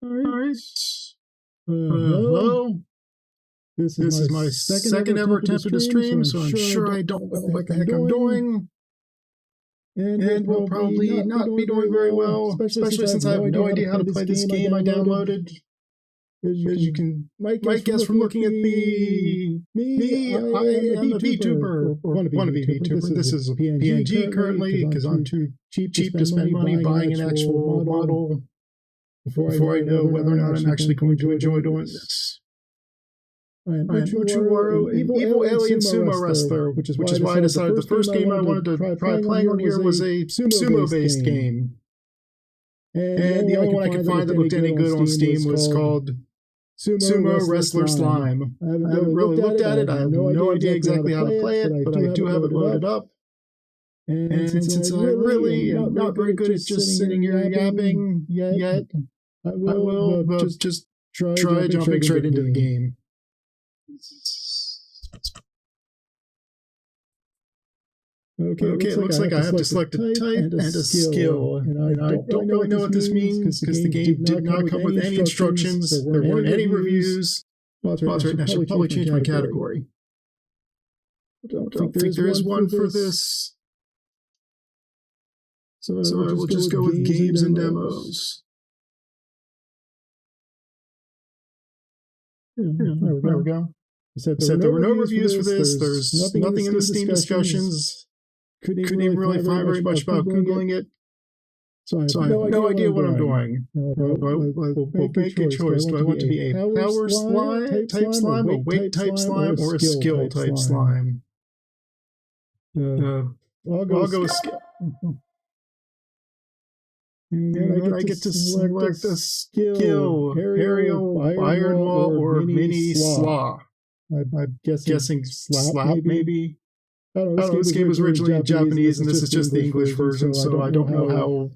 Alright. Hello. This is my second ever attempt at a stream, so I'm sure I don't know what the heck I'm doing. And we'll probably not be doing very well, especially since I have no idea how to play this game I downloaded. As you can might guess from looking at me, I am a VTuber, or want to be a VTuber. This is a PNG currently, because I'm too cheap to spend money buying an actual model before I know whether or not I'm actually going to enjoy doing this. I am Uchuwaru, an evil alien sumo wrestler, which is why I decided the first game I wanted to try playing on here was a sumo-based game. And the only one I could find that looked any good on Steam was called Sumo Wrestler Slime. I haven't really looked at it. I have no idea exactly how to play it, but I do have it loaded up. And since I really am not very good at just sitting here yapping yet, I will just try jumping straight into the game. Okay, it looks like I have to select a type and a skill, and I don't really know what this means because the game did not come with any instructions, there weren't any reviews. That's right, I should probably change my category. I don't think there is one for this. So I will just go with games and demos. Yeah, there we go. Said there were no reviews for this. There's nothing in the Steam discussions. Couldn't even really find very much about Googling it. So I have no idea what I'm doing. We'll make a choice. Do I want to be a power slime type slime, a weight type slime, or a skill type slime? I'll go with skill. And I get to select a skill, aerial, iron wall, or mini slaw. I'm guessing slap, maybe? I don't know, this game was originally Japanese, and this is just the English version, so I don't know how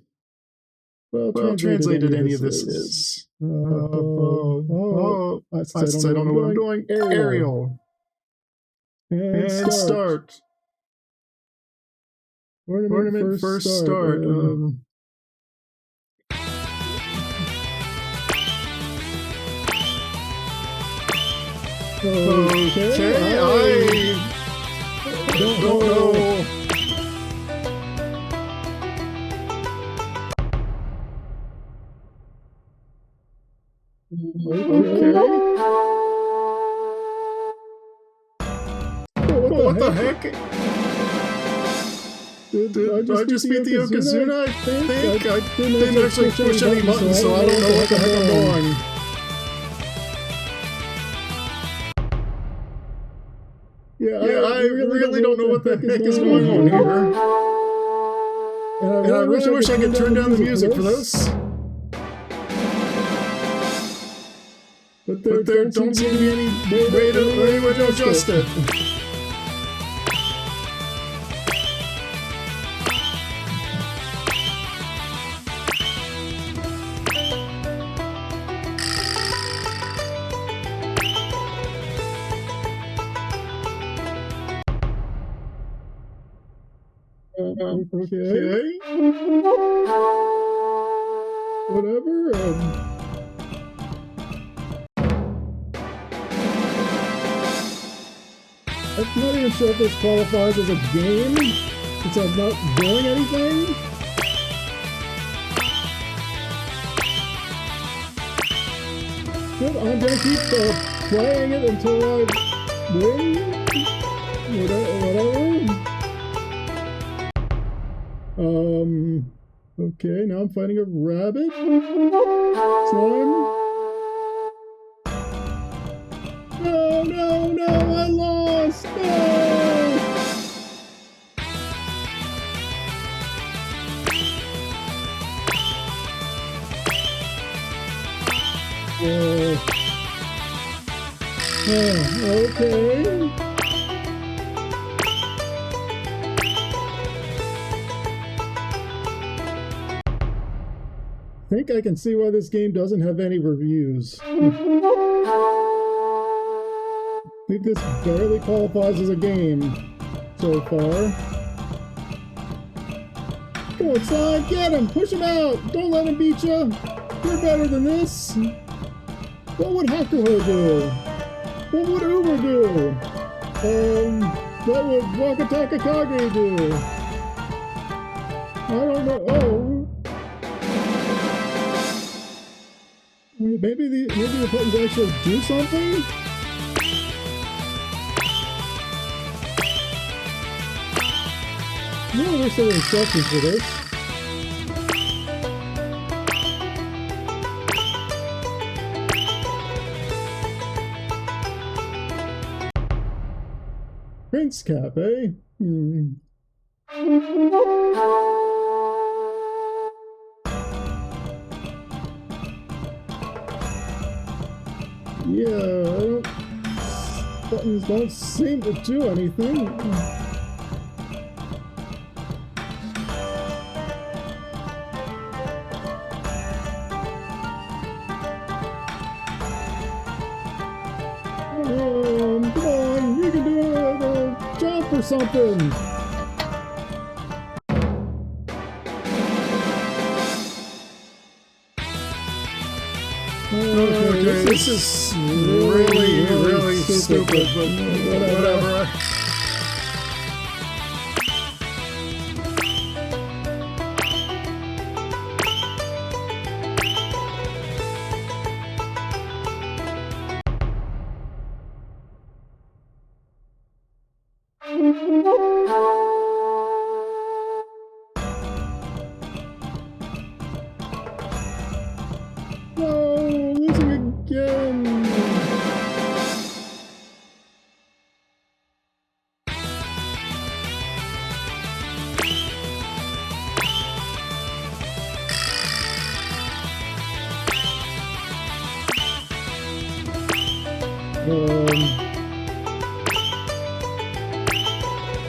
well translated any of this is. I don't know what I'm doing. Aerial. And start. Ornament first start. Okay, I don't know. Okay. What the heck? Did I just beat the Yokozuna? I think I didn't actually push any buttons, so I don't know what the heck I'm doing. Yeah, I really don't know what the heck is going on here. And I really wish I could turn down the music for this. But there don't seem to be any way to adjust it. Okay. Whatever. I'm not even sure if this qualifies as a game, since I'm not doing anything. Good, I'm gonna keep playing it until I win. Whatever. Okay, now I'm fighting a rabbit. Slime. No, I lost! No! Okay. I think I can see why this game doesn't have any reviews. I think this barely qualifies as a game so far. Come on, Slime, get him! Push him out! Don't let him beat you! You're better than this. What would Hakuho do? What would Uber do? What would Wakataka Kage do? I don't know. Oh. Maybe the buttons actually do something? No, there's some instructions for this. Prince Cafe? Yeah, buttons don't seem to do anything. Come on, you can do a jump or something. Okay, this is really stupid, but whatever. No, losing again.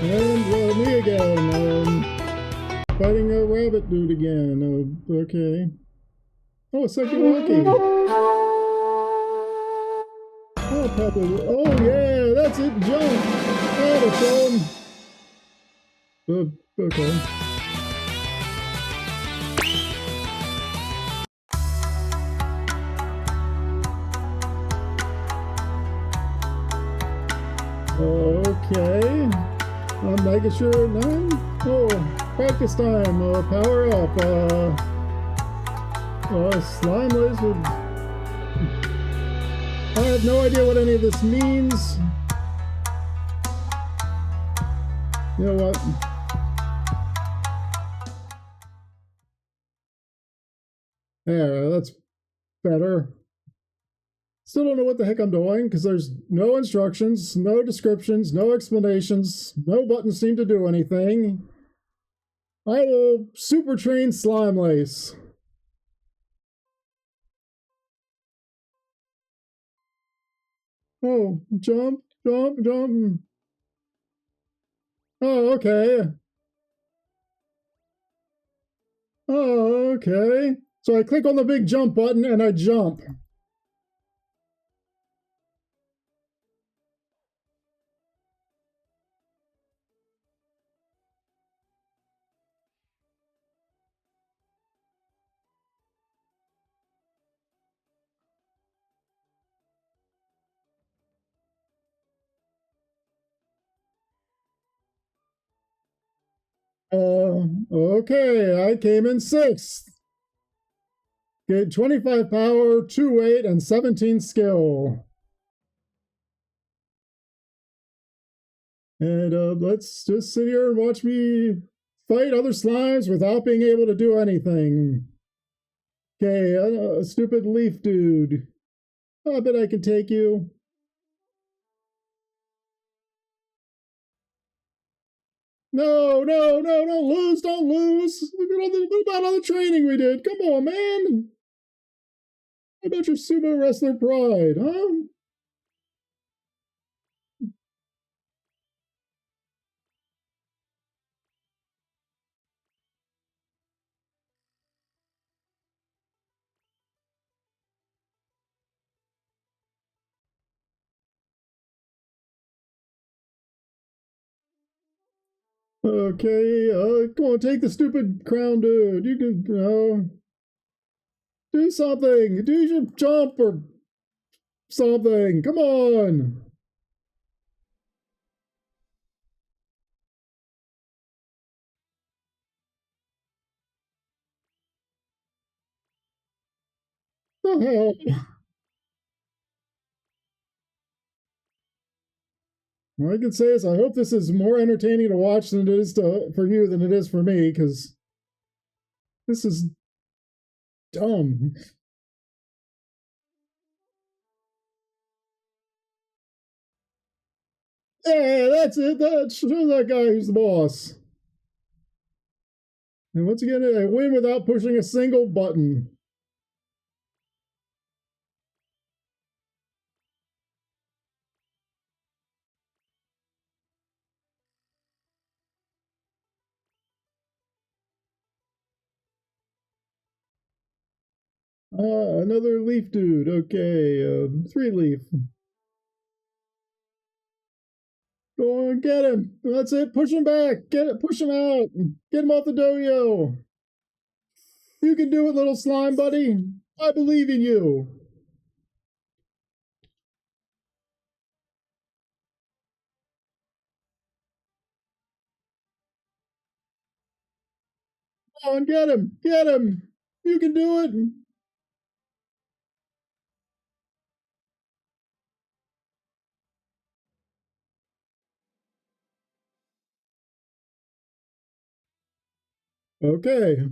And me again. Fighting a rabbit dude again. Okay. Oh, Sekiwaki. Oh, probably. Oh, yeah, that's it. Jump. That'll show him. Okay. Okay. I'm making sure 9. Oh, practice time. Power up. Slime laser. I have no idea what any of this means. You know what? Yeah, that's better. Still don't know what the heck I'm doing because there's no instructions, no descriptions, no explanations, no buttons seem to do anything. I will super train Slime Lace. Oh, jump, jump, jump. Oh, okay. Oh, okay. So I click on the big jump button and I jump. Okay, I came in 6th. Get 25 power, 2 weight, and 17 skill. And let's just sit here and watch me fight other slimes without being able to do anything. Okay, stupid leaf dude. I bet I can take you. No, don't lose, don't lose. What about all the training we did? Come on, man. What about your sumo wrestler pride, huh? Okay, come on, take the stupid crown dude. You can, Do something! Do your jump or something! Come on! The hell? All I can say is I hope this is more entertaining to watch than it is for you than it is for me, because this is dumb. Yeah, that's it. That's that guy who's the boss. And once again, I win without pushing a single button. Another leaf dude. Okay, 3 leaf. Go on, get him. That's it. Push him back. Get it. Push him out. Get him off the dojo. You can do it, little slime buddy. I believe in you. Come on, get him. Get him. You can do it. Okay.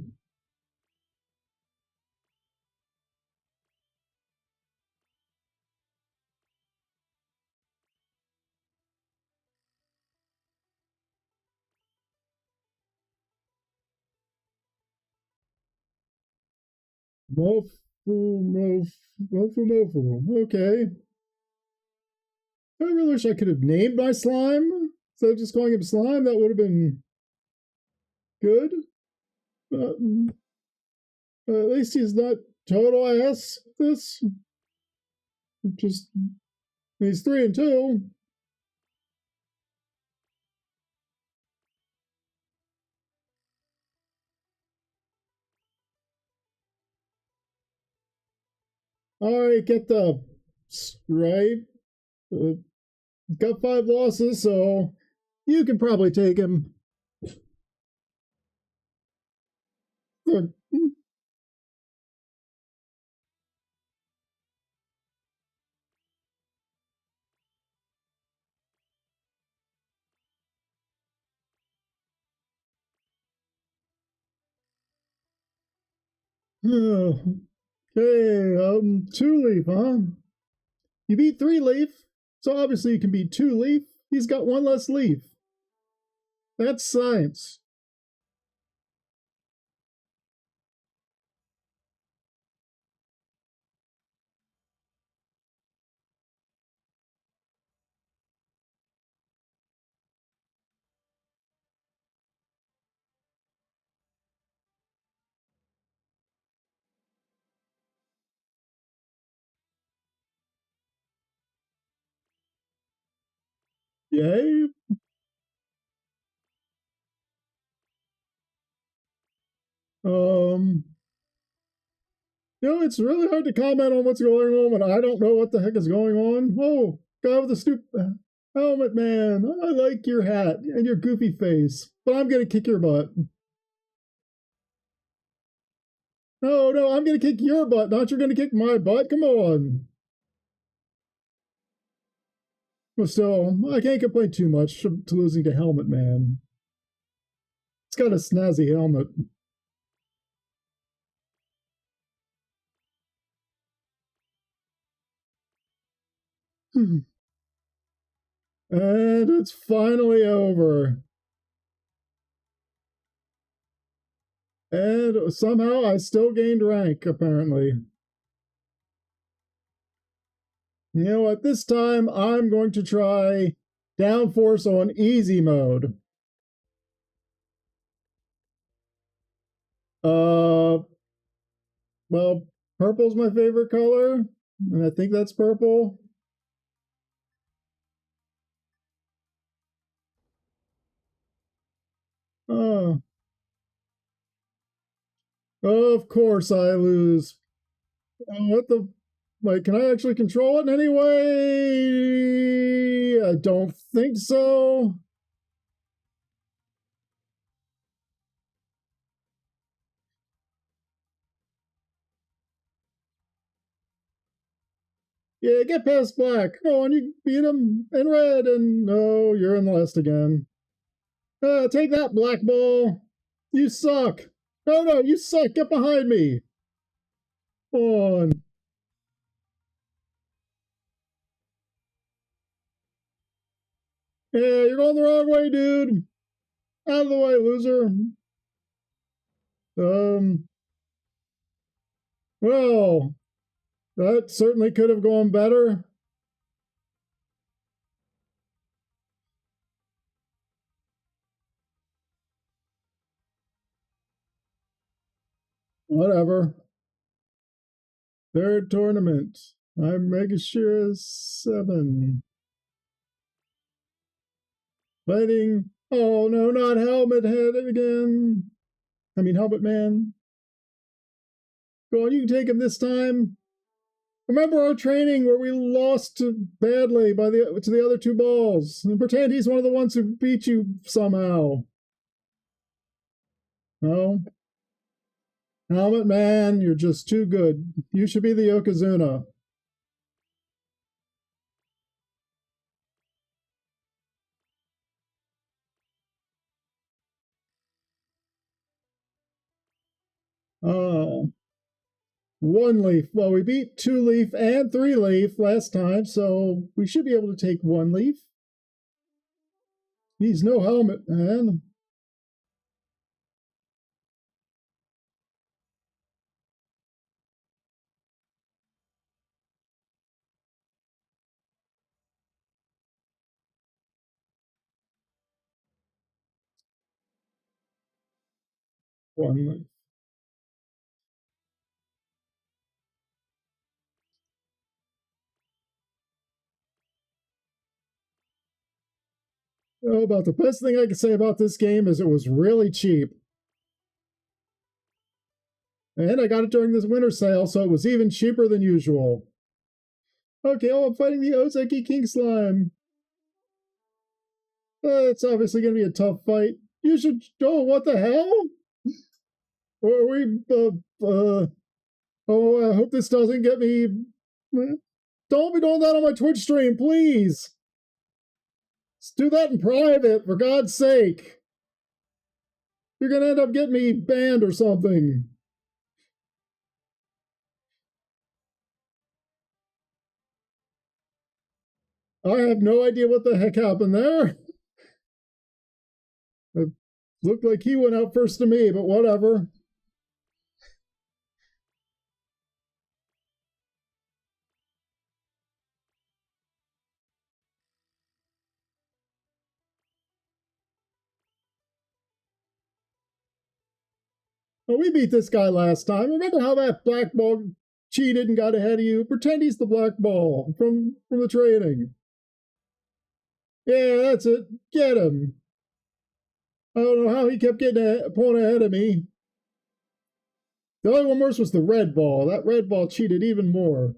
Mofu, mofu. Okay. I really wish I could have named my slime. Instead of just calling him slime, that would have been good. But at least he's not total ass. This just he's 3-2. All right, get the right. Uh, got 5 losses, so you can probably take him. Okay, 2 leaf, huh? You beat 3 leaf, so obviously you can beat 2 leaf. He's got 1 less leaf. That's science. Yay. Um, it's really hard to comment on what's going on when I don't know what the heck is going on. Oh, guy with the stupid helmet, man. I like your hat and your goofy face, but I'm gonna kick your butt. No, no, I'm gonna kick your butt, not you're gonna kick my butt. Come on. But still, I can't complain too much to losing to Helmet Man. It's got a snazzy helmet. And it's finally over. And somehow I still gained rank, apparently. You know what? This time I'm going to try downforce on easy mode. Uh, well, purple's my favorite color, and I think that's purple. Oh, of course I lose. What the? Like, can I actually control it in any way? I don't think so. Yeah, get past black. Come on, you beat him in red, and no, you're in the list again. Take that, black ball. You suck. No, you suck. Get behind me. Come on. Yeah, you're going the wrong way, dude. Out of the way, loser. Um, well, that certainly could have gone better. Whatever. Third tournament. I'm making sure it's 7. Fighting. Oh no, not Helmet Head again. I mean, Helmet Man. Go on, you can take him this time. Remember our training where we lost badly by to the other 2 balls, and pretend he's one of the ones who beat you somehow. No, Helmet Man, you're just too good. You should be the Yokozuna. Oh, 1 leaf. Well, we beat 2 leaf and 3 leaf last time, so we should be able to take 1 leaf. He's no Helmet Man. One leaf. Oh, about the best thing I can say about this game is it was really cheap. And I got it during this winter sale, so it was even cheaper than usual. Okay, I'm fighting the Ozeki King Slime. It's obviously going to be a tough fight. You should. Oh, what the hell? Or we. Oh, I hope this doesn't get me. Don't be doing that on my Twitch stream, please. Let's do that in private, for God's sake. You're going to end up getting me banned or something. I have no idea what the heck happened there. It looked like he went out first to me, but whatever. Well, we beat this guy last time. Remember how that black ball cheated and got ahead of you? Pretend he's the black ball from the training. Yeah, that's it. Get him. I don't know how he kept getting a point ahead of me. The only one worse was the red ball. That red ball cheated even more.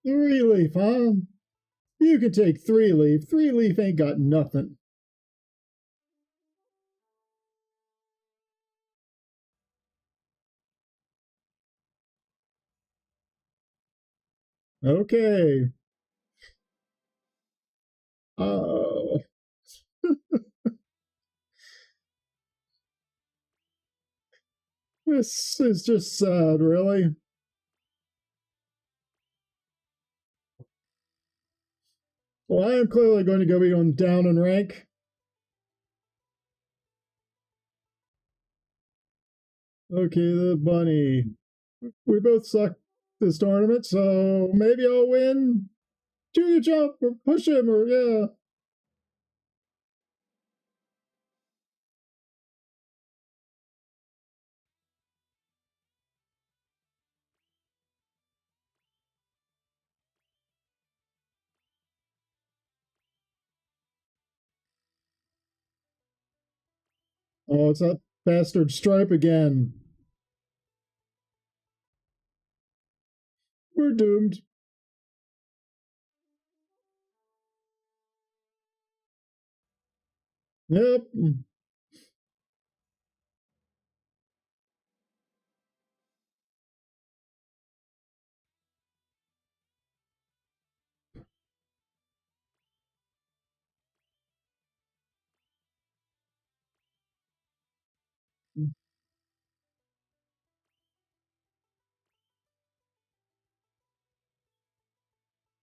Three leaf, huh? You can take 3 leaf. 3 leaf ain't got nothing. Okay. Oh. This is just sad, really. Well, I am clearly going to go be on down in rank. Okay, the bunny. We both suck this tournament, so maybe I'll win. Do your jump or push him or yeah. Oh, it's that bastard Stripe again. We're doomed. Yep.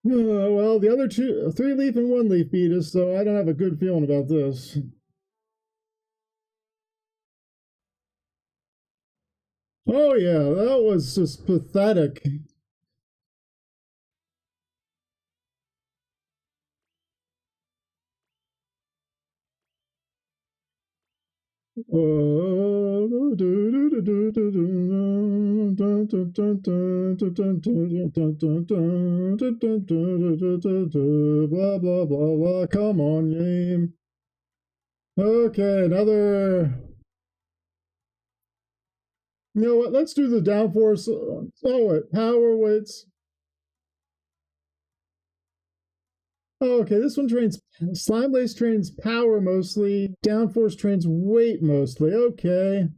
Well, the other two, 3-leaf and 1-leaf beat us, so I don't have a good feeling about this. Oh yeah, that was just pathetic. Blah blah blah blah. Come on, game. Okay, another. You know what? Let's do the downforce. Oh, wait, power weights. Oh, okay, this one trains Slime Lace trains power mostly. Downforce trains weight mostly. Okay.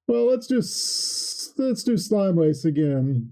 Well, let's do Slime Lace again.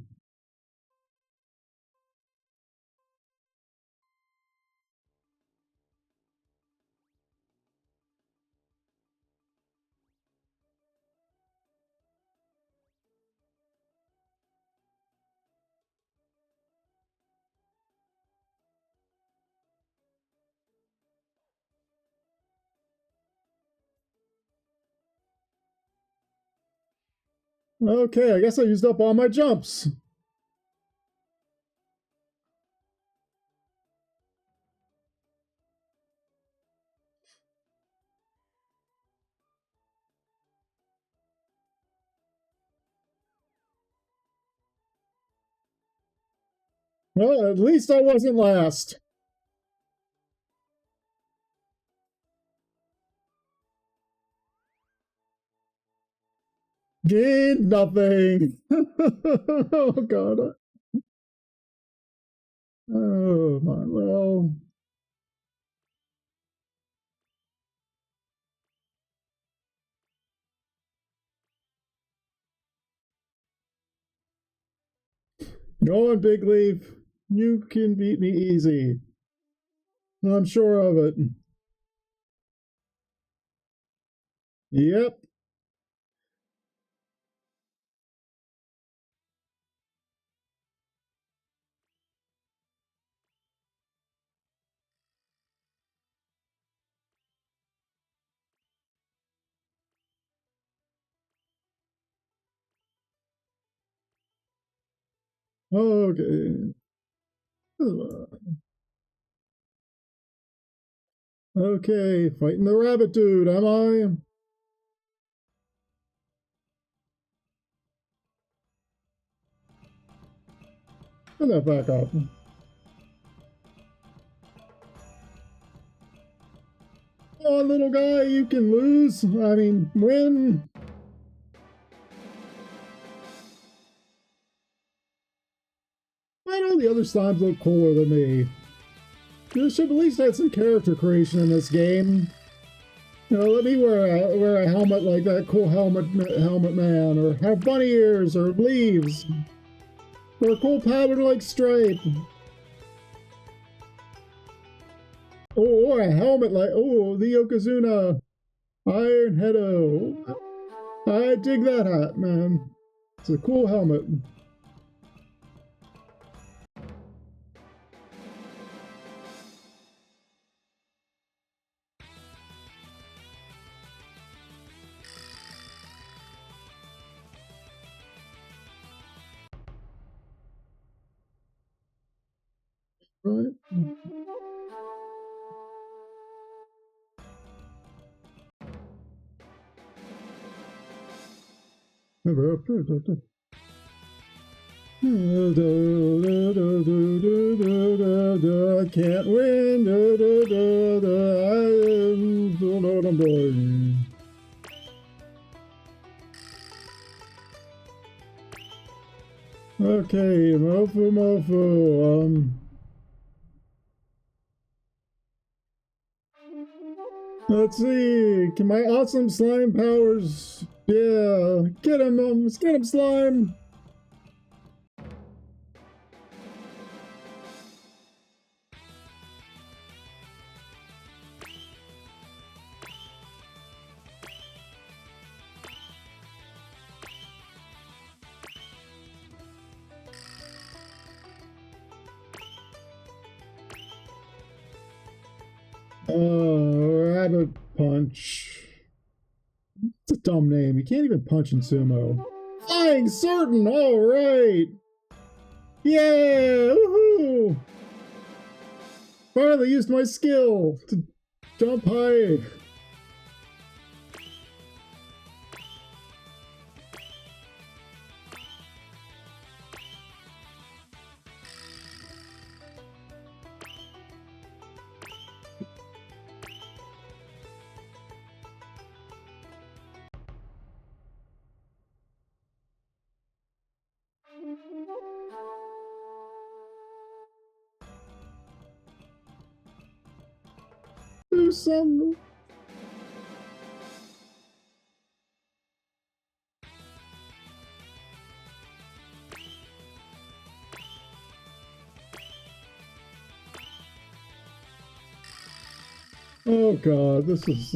Okay, I guess I used up all my jumps. Well, at least I wasn't last. Gained nothing. Oh, God. Oh, my. Well. Go on, Big Leaf. You can beat me easy. I'm sure of it. Yep. Okay. Okay, fighting the rabbit dude, am I? Put that back up. Oh, little guy, you can lose. I mean, win. Why do the other slimes look cooler than me? You should at least have some character creation in this game. You know, let me wear a helmet like that cool helmet man, or have bunny ears, or leaves, or a cool pattern like Stripe. Or a helmet like, the Yokozuna Iron Heado. I dig that hat, man. It's a cool helmet. Right? I can't win. I don't know what I'm doing. Okay, Mofu. Let's see. Can my awesome slime powers? Yeah, get him, slime. Rabbit punch. It's a dumb name. You can't even punch in sumo. Flying certain. All right. Yeah. Woohoo! Finally used my skill to jump high. Do some. Oh god, this is.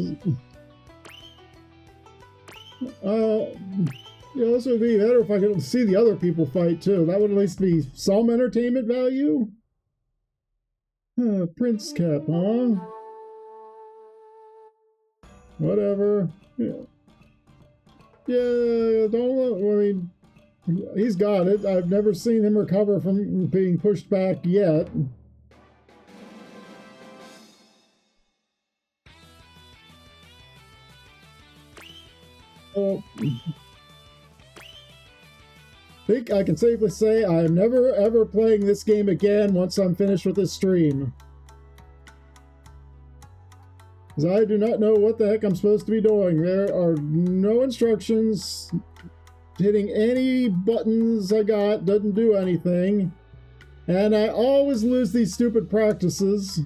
Yeah, this would be better if I could see the other people fight too. That would at least be some entertainment value. Prince Cap, huh? Whatever. Yeah. Yeah, don't. I mean, he's got it. I've never seen him recover from being pushed back yet. Oh. I think I can safely say I'm never ever playing this game again once I'm finished with this stream. Because I do not know what the heck I'm supposed to be doing. There are no instructions. Hitting any buttons I got doesn't do anything. And I always lose these stupid practices.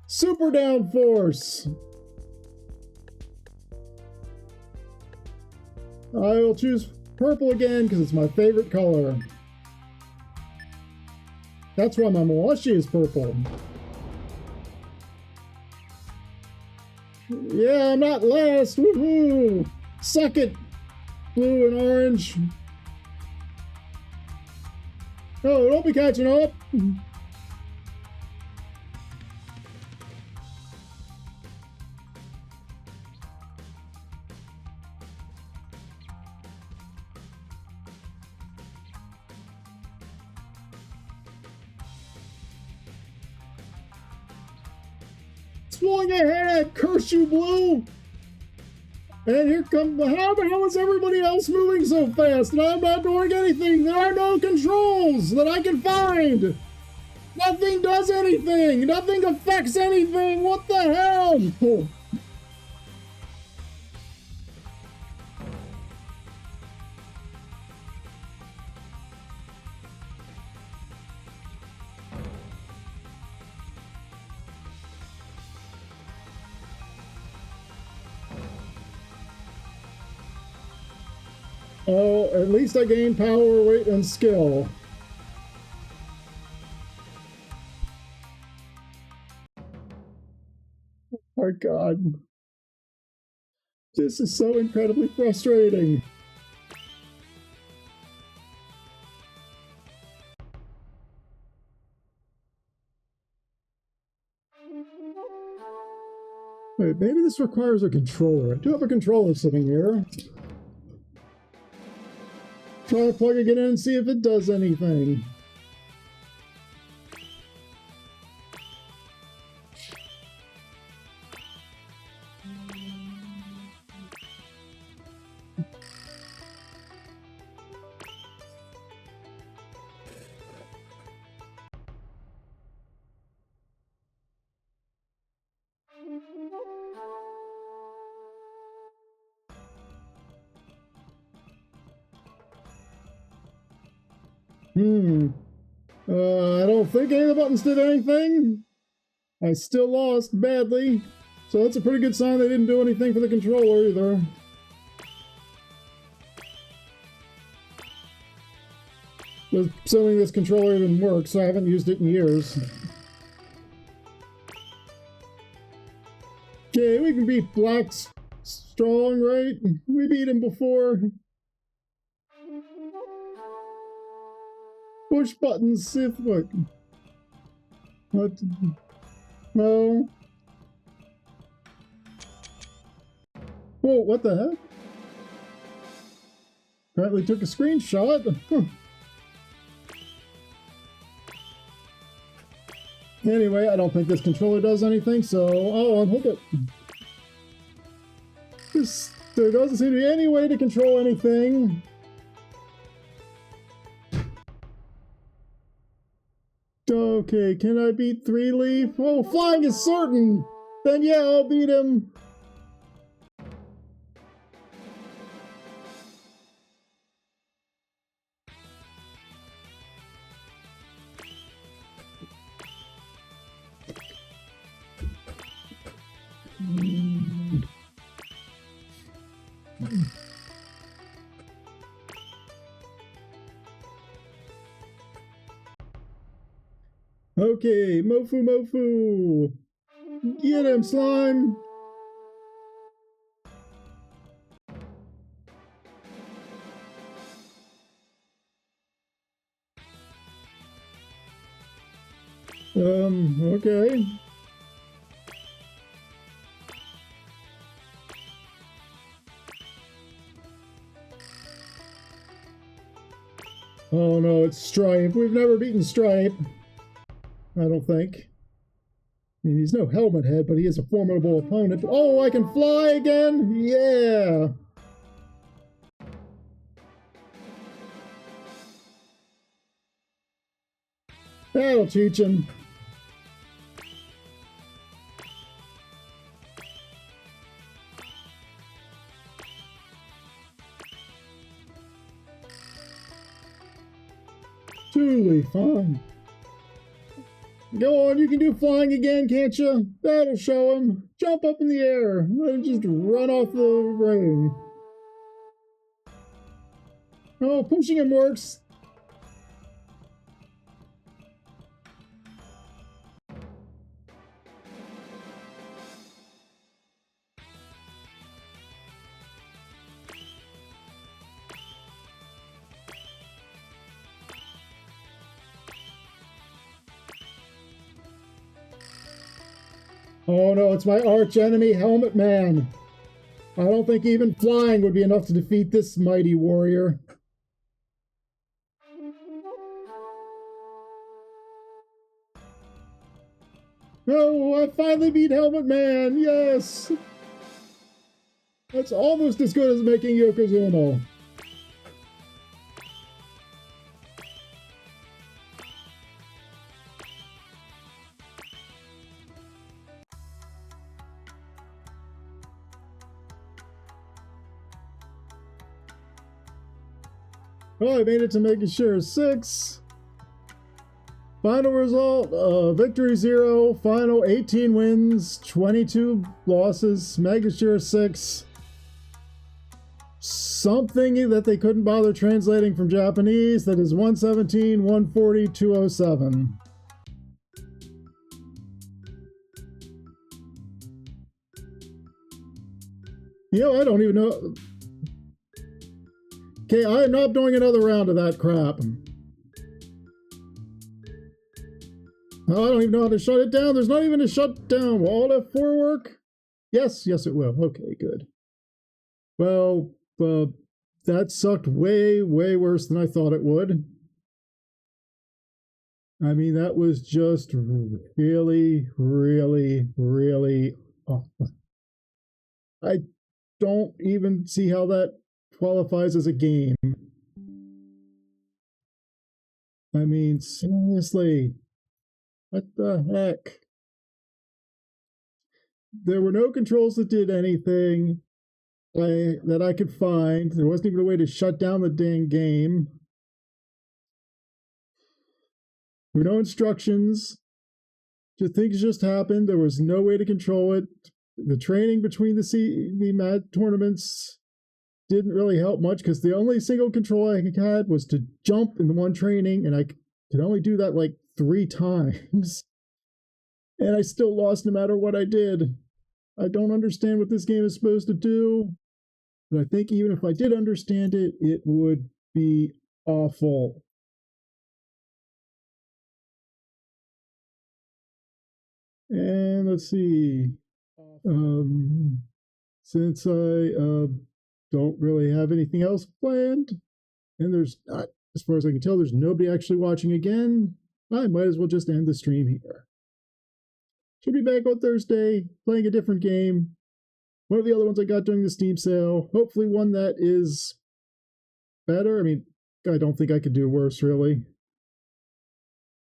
Super downforce. I will choose purple again because it's my favorite color. That's why my Malashi is purple. Yeah, I'm not last. Woohoo! Suck it, blue and orange. Oh, don't be catching up. Swung ahead, curse you, blue! And here comes how the hell is everybody else moving so fast? And I'm not doing anything. There are no controls that I can find. Nothing does anything. Nothing affects anything. What the hell? Oh, at least I gained power, weight, and skill. Oh my god. This is so incredibly frustrating. Wait, maybe this requires a controller. I do have a controller sitting here. Try plugging it in and see if it does anything. I don't think any of the buttons did anything. I still lost badly. So that's a pretty good sign they didn't do anything for the controller either. Assuming this controller even works, I haven't used it in years. Okay, we can beat Black strong, right? We beat him before. Push buttons, see if look. What? No. Whoa, what the heck? Apparently took a screenshot. Huh. Anyway, I don't think this controller does anything, so I'll unhook it. There doesn't seem to be any way to control anything. Okay, can I beat 3-Leaf? Oh, flying is certain! Then yeah, I'll beat him. Okay, Mofu Mofu! Get him, Slime! Okay. Oh no, it's Stripe. We've never beaten Stripe. I don't think. I mean, he's no helmet head, but he is a formidable opponent. Oh, I can fly again? Yeah! That'll teach him. Truly fun. Go on, you can do flying again, can't you? That'll show him. Jump up in the air. Let him just run off the ring. Oh, pushing him works. Oh no, it's my arch enemy, Helmet Man. I don't think even flying would be enough to defeat this mighty warrior. No, I finally beat Helmet Man, yes! That's almost as good as making Yokozuna. Well, I made it to Mega Share 6. Final result, victory 0, final 18 wins, 22 losses, Mega Share 6. Something that they couldn't bother translating from Japanese, that is 117, 140, 207. You know, I don't even know. Okay, I'm not doing another round of that crap. Oh, I don't even know how to shut it down. There's not even a shutdown. Will Alt F4 work? Yes, yes it will. Okay, good. Well, that sucked way, way worse than I thought it would. I mean, that was just really, really, really awful. I don't even see how that qualifies as a game. I mean, seriously, what the heck? There were no controls that did anything that I could find. There wasn't even a way to shut down the dang game. There were no instructions. Things just happened. There was no way to control it. The training between the mat tournaments didn't really help much because the only single control I had was to jump in the one training, and I could only do that like 3 times. And I still lost no matter what I did. I don't understand what this game is supposed to do, but I think even if I did understand it, it would be awful. And let's see. Since I don't really have anything else planned, and there's not, as far as I can tell, there's nobody actually watching again, I might as well just end the stream here. Should be back on Thursday, playing a different game. One of the other ones I got during the Steam sale. Hopefully one that is better. I mean, I don't think I could do worse, really.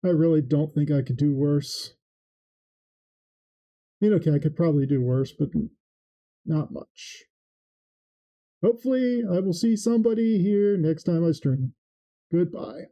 I really don't think I could do worse. I mean, okay, I could probably do worse, but not much. Hopefully, I will see somebody here next time I stream. Goodbye.